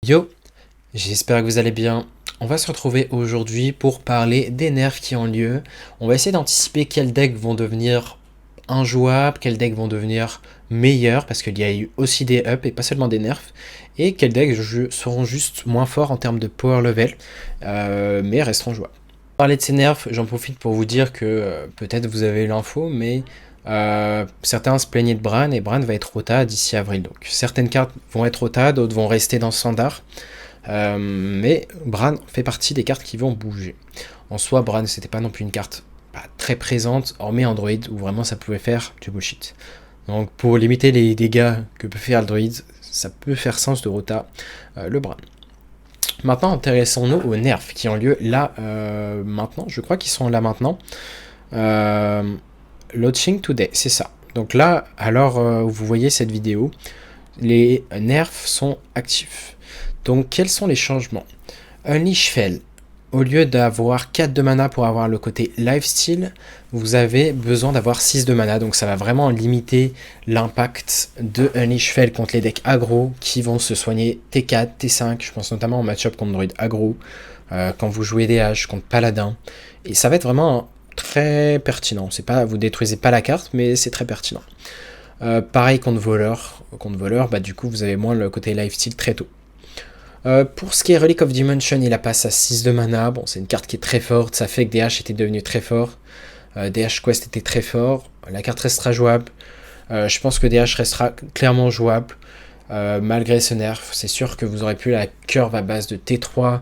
Yo, j'espère que vous allez bien. On va se retrouver aujourd'hui pour parler des nerfs qui ont lieu. On va essayer d'anticiper quels decks vont devenir injouables, quels decks vont devenir meilleurs, parce qu'il y a eu aussi des ups et pas seulement des nerfs, et quels decks seront juste moins forts en termes de power level, mais resteront jouables. Pour parler de ces nerfs, j'en profite pour vous dire que peut-être vous avez l'info, mais certains se plaignaient de Bran, et Bran va être rota d'ici avril. Donc certaines cartes vont être rota, d'autres vont rester dans le standard. Mais Bran fait partie des cartes qui vont bouger. En soi, Bran, c'était pas non plus une carte très présente, hormis Android, où vraiment ça pouvait faire du bullshit. Donc pour limiter les dégâts que peut faire le druide, ça peut faire sens de rota le Bran. Maintenant, intéressons-nous aux nerfs qui ont lieu là, maintenant. Je crois qu'ils sont là maintenant. Launching Today, c'est ça. Donc là, alors vous voyez cette vidéo, les nerfs sont actifs. Donc quels sont les changements? Unleash Fell, au lieu d'avoir 4 de mana pour avoir le côté lifesteal, vous avez besoin d'avoir 6 de mana, donc ça va vraiment limiter l'impact de Unleash Fell contre les decks aggro qui vont se soigner T4, T5, je pense notamment en match-up contre Druid aggro, quand vous jouez DH contre Paladin, et ça va être vraiment très pertinent. C'est pas, vous détruisez pas la carte, mais c'est très pertinent. Pareil contre voleur, du coup vous avez moins le côté lifesteal très tôt. Pour ce qui est Relic of Dimension, il la passe à 6 de mana. Bon, c'est une carte qui est très forte. Ça fait que DH était devenu très fort. DH Quest était très fort. La carte restera jouable. Je pense que DH restera clairement jouable. Malgré ce nerf, c'est sûr que vous aurez pu la curve à base de T3,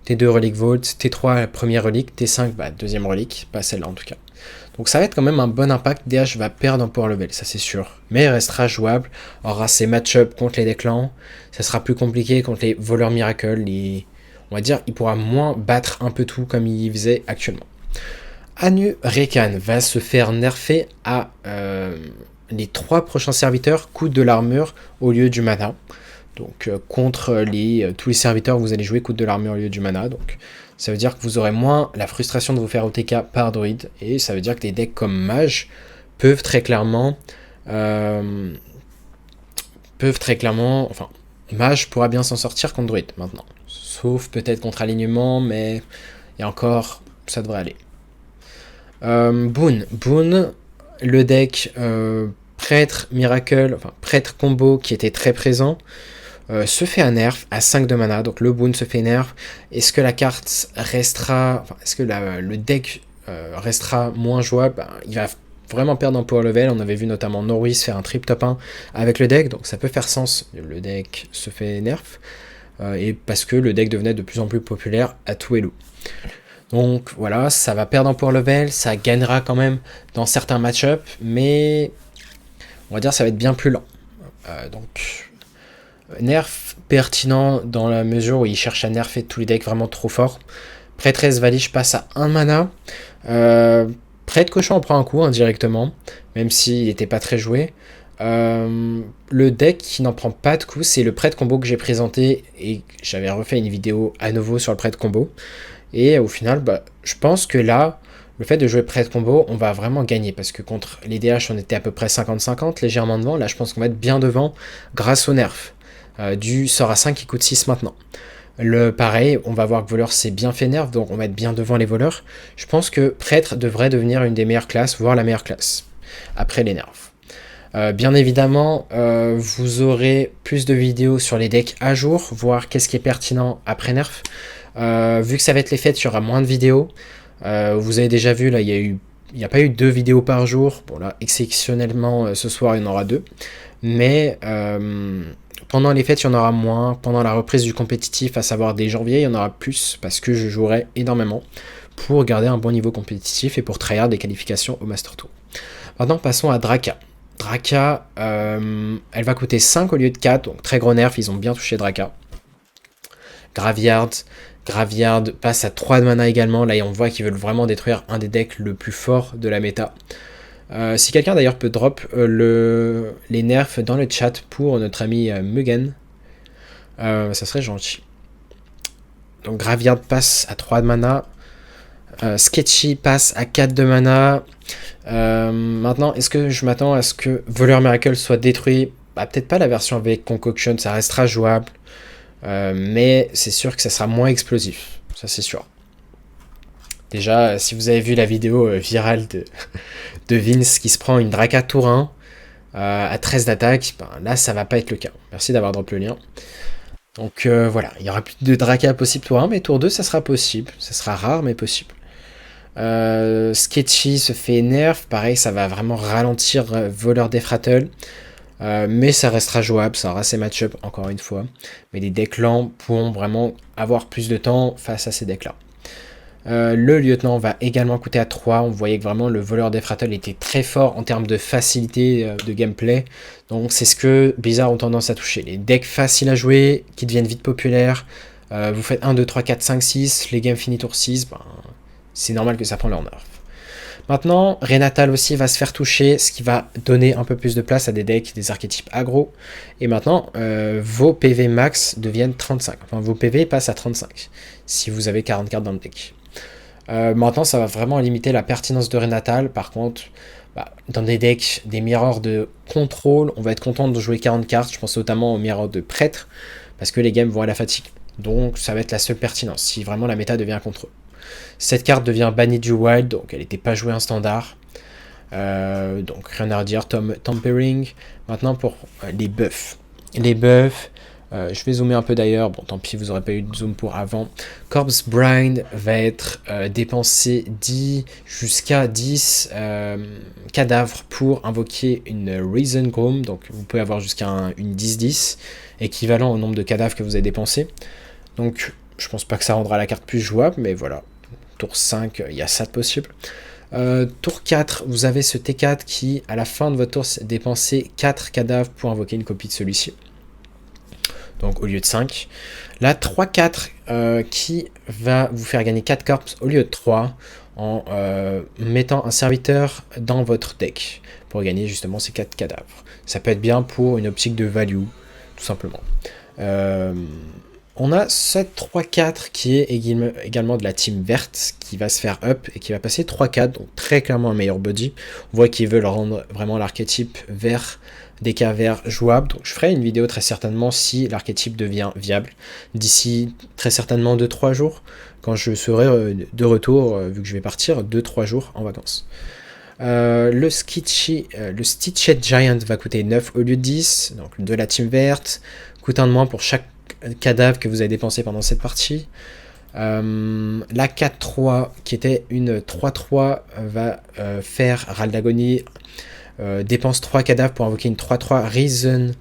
T2 Relic Vault, T3 première relique, T5 deuxième relique. Pas celle-là en tout cas. Donc ça va être quand même un bon impact. DH va perdre en power level, ça c'est sûr. Mais il restera jouable. Aura ses match-up contre les decks lents. Ça sera plus compliqué contre les voleurs miracles. On va dire il pourra moins battre un peu tout comme il faisait actuellement. Anu Rekan va se faire nerfer à les 3 prochains serviteurs coûtent de l'armure au lieu du mana. Donc contre tous les serviteurs, vous allez jouer coûte de l'armure au lieu du mana. Donc ça veut dire que vous aurez moins la frustration de vous faire OTK par druide. Et ça veut dire que des decks comme mage peuvent très clairement... enfin, mage pourra bien s'en sortir contre druide maintenant. Sauf peut-être contre alignement, mais il y a encore... ça devrait aller. Boon, le deck prêtre miracle, enfin prêtre combo qui était très présent, se fait un nerf à 5 de mana, donc le Boon se fait nerf. Est-ce que la carte restera, est-ce que le deck restera moins jouable? Il va vraiment perdre en power level. On avait vu notamment Norwis faire un trip top 1 avec le deck, donc ça peut faire sens, le deck se fait nerf, et parce que le deck devenait de plus en plus populaire à tout hello. Donc voilà, ça va perdre en power level, ça gagnera quand même dans certains match-up, mais on va dire ça va être bien plus lent. Donc nerf pertinent dans la mesure où il cherche à nerfer tous les decks vraiment trop forts. Prêtresse Valish passe à 1 mana. Prêtre Cochon en prend un coup indirectement, même s'il n'était pas très joué. Le deck qui n'en prend pas de coup, c'est le prêtre combo que j'ai présenté, et j'avais refait une vidéo à nouveau sur le prêtre combo. Et au final, je pense que là, le fait de jouer prêtre combo, on va vraiment gagner, parce que contre les DH, on était à peu près 50-50, légèrement devant. Là, je pense qu'on va être bien devant grâce au nerf du sort à 5 qui coûte 6 maintenant. Pareil, on va voir que voleur c'est bien fait nerf, donc on va être bien devant les voleurs. Je pense que prêtre devrait devenir une des meilleures classes, voire la meilleure classe, après les nerfs. Bien évidemment, vous aurez plus de vidéos sur les decks à jour, voir qu'est-ce qui est pertinent après nerf. Vu que ça va être les fêtes, il y aura moins de vidéos. Vous avez déjà vu, là, il n'y a pas eu 2 vidéos par jour. Bon, là, exceptionnellement, ce soir, il y en aura 2. Mais pendant les fêtes, il y en aura moins. Pendant la reprise du compétitif, à savoir dès janvier, il y en aura plus, parce que je jouerai énormément pour garder un bon niveau compétitif et pour tryhard des qualifications au Master Tour. Maintenant, passons à Draka. Draka, elle va coûter 5 au lieu de 4, donc très gros nerf, ils ont bien touché Draka. Graveyard passe à 3 de mana également. Là, on voit qu'ils veulent vraiment détruire un des decks le plus fort de la méta. Si quelqu'un d'ailleurs peut drop les nerfs dans le chat pour notre ami Mugen, ça serait gentil. Donc Graveyard passe à 3 de mana. Sketchy passe à 4 de mana. Maintenant, est-ce que je m'attends à ce que Voleur Miracle soit détruit? Peut-être pas la version avec Concoction, ça restera jouable. mais c'est sûr que ça sera moins explosif, ça c'est sûr. Déjà, si vous avez vu la vidéo virale de Vince qui se prend une Draka tour 1 à 13 d'attaque, ben, là ça va pas être le cas. Merci d'avoir drop le lien. Donc voilà, il y aura plus de Draka possible tour 1, mais tour 2 ça sera possible. Ça sera rare mais possible. Sketchy se fait nerf, pareil ça va vraiment ralentir Voleur d'Efrattle. Mais ça restera jouable, ça aura ses match-up encore une fois. Mais les decks lents pourront vraiment avoir plus de temps face à ces decks là. Le lieutenant va également coûter à 3. On voyait que vraiment le voleur d'Efrattle était très fort en termes de facilité de gameplay. Donc c'est ce que Blizzard ont tendance à toucher. Les decks faciles à jouer, qui deviennent vite populaires. Vous faites 1, 2, 3, 4, 5, 6. Les games finis tour 6. Ben, c'est normal que ça prend leur nerf. Maintenant, Renatal aussi va se faire toucher, ce qui va donner un peu plus de place à des decks, des archétypes aggro. Et maintenant, vos PV max deviennent 35. Enfin, vos PV passent à 35, si vous avez 40 cartes dans le deck. Maintenant, ça va vraiment limiter la pertinence de Renatal. Par contre, dans des decks, des mirrors de contrôle, on va être content de jouer 40 cartes. Je pense notamment aux mirrors de prêtre, parce que les games vont à la fatigue. Donc, ça va être la seule pertinence, si vraiment la méta devient contre eux. Cette carte devient bannie du wild, donc elle n'était pas jouée en standard. Donc rien à redire, Tampering. Maintenant pour les buffs. Les buffs, je vais zoomer un peu d'ailleurs, bon tant pis vous n'aurez pas eu de zoom pour avant. Corpse Bride va être dépensé 10 jusqu'à 10 cadavres pour invoquer une Reason Groom, donc vous pouvez avoir jusqu'à une 10-10, équivalent au nombre de cadavres que vous avez dépensé. Donc je pense pas que ça rendra la carte plus jouable, mais voilà. Tour 5, il y a ça de possible. Tour 4, vous avez ce T4 qui, à la fin de votre tour, dépensez 4 cadavres pour invoquer une copie de celui-ci. Donc au lieu de 5. La 3-4 qui va vous faire gagner 4 corps au lieu de 3 en mettant un serviteur dans votre deck pour gagner justement ces 4 cadavres. Ça peut être bien pour une optique de value, tout simplement. On a cette 3-4 qui est également de la team verte qui va se faire up et qui va passer 3-4, donc très clairement un meilleur body. On voit qu'ils veulent rendre vraiment l'archétype vert, des cas verts jouables. Donc je ferai une vidéo très certainement si l'archétype devient viable d'ici très certainement 2-3 jours quand je serai de retour vu que je vais partir 2-3 jours en vacances. Le Stitched Giant va coûter 9 au lieu de 10, donc de la team verte, coûte un de moins pour chaque cadavre que vous avez dépensé pendant cette partie. La 4-3 qui était une 3-3 va faire Râle d'Agonie, dépense 3 cadavres pour invoquer une 3-3 Reason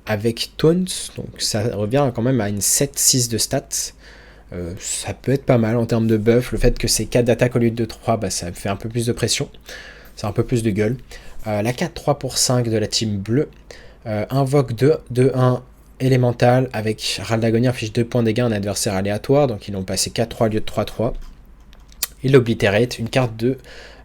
avec Taunt, donc ça revient quand même à une 7-6 de stats. Ça peut être pas mal en termes de buff. Le fait que c'est 4 d'attaque au lieu de 3, bah, ça fait un peu plus de pression, c'est un peu plus de gueule. La 4-3 pour 5 de la team bleue invoque 2-1 élémental avec Râle d'Agonie, inflige 2 points de dégâts à un adversaire aléatoire, donc ils ont passé 4-3 au lieu de 3-3. Il Obliterate, une carte de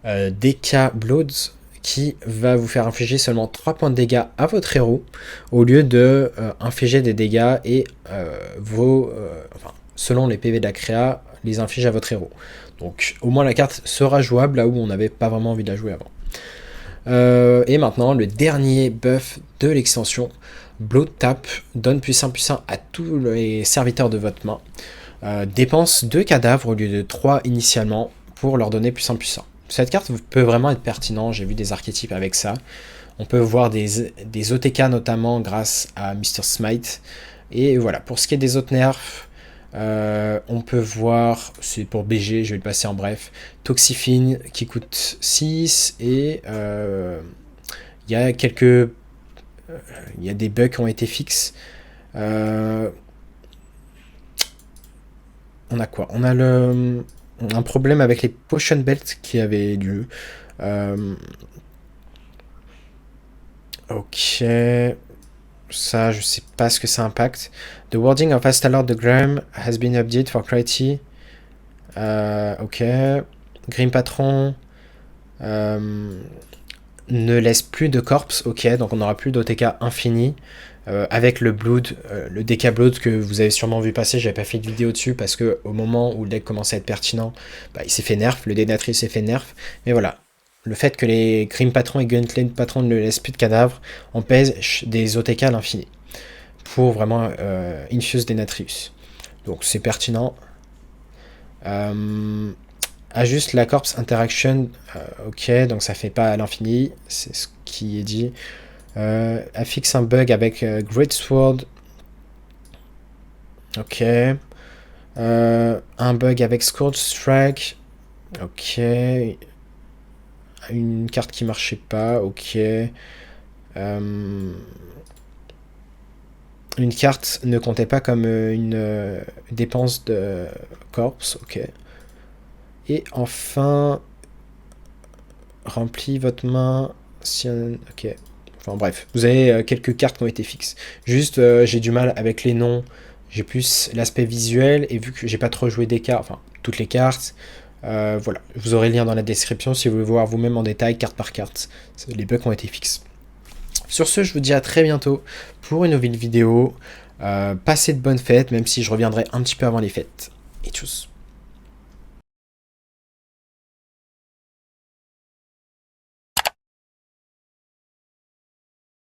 DK Bloods qui va vous faire infliger seulement 3 points de dégâts à votre héros au lieu de infliger des dégâts et selon les PV de la créa, les inflige à votre héros. Donc au moins la carte sera jouable là où on n'avait pas vraiment envie de la jouer avant. Et maintenant le dernier buff de l'extension, Blood Tap, donne +1/+1 à tous les serviteurs de votre main. Dépense 2 cadavres au lieu de 3 initialement pour leur donner +1/+1. Cette carte peut vraiment être pertinente, j'ai vu des archétypes avec ça. On peut voir des OTK notamment grâce à Mr. Smite. Et voilà, pour ce qui est des autres nerfs, on peut voir, c'est pour BG, je vais le passer en bref, Toxifine qui coûte 6 et il y a des bugs qui ont été fixes. On a quoi? On a un problème avec les potion belts qui avait lieu. Ok. Ça, je sais pas ce que ça impacte. The wording of Astalord de Graham has been updated for clarity. Ok. Grim Patron ne laisse plus de corpse. Ok, donc on n'aura plus d'OTK infini. Avec le Blood, le DK Blood que vous avez sûrement vu passer, j'avais pas fait de vidéo dessus parce que au moment où le deck commençait à être pertinent, bah, il s'est fait nerf, le Dénatrice s'est fait nerf. Mais voilà. Le fait que les Grim Patron et Guntlane Patron ne laissent plus de cadavres empêche des OTK à l'infini. pour vraiment infuse des Natrius. Donc c'est pertinent. Ajuste la corpse interaction. Ok, donc ça fait pas à l'infini. C'est ce qui est dit. Affixe un bug avec Great Sword. Ok. Un bug avec Scourge Strike. Ok. Une carte qui marchait pas. Ok. Une carte ne comptait pas comme une dépense de corpse. Ok. Et enfin, remplis votre main. Si un... Ok. Enfin bref, vous avez quelques cartes qui ont été fixes. Juste, j'ai du mal avec les noms. J'ai plus l'aspect visuel. Et vu que j'ai pas trop joué des cartes, enfin toutes les cartes, voilà. Vous aurez le lien dans la description si vous voulez voir vous-même en détail, carte par carte. Les bugs ont été fixes. Sur ce, je vous dis à très bientôt pour une nouvelle vidéo. Passez de bonnes fêtes, même si je reviendrai un petit peu avant les fêtes. Et tchuss.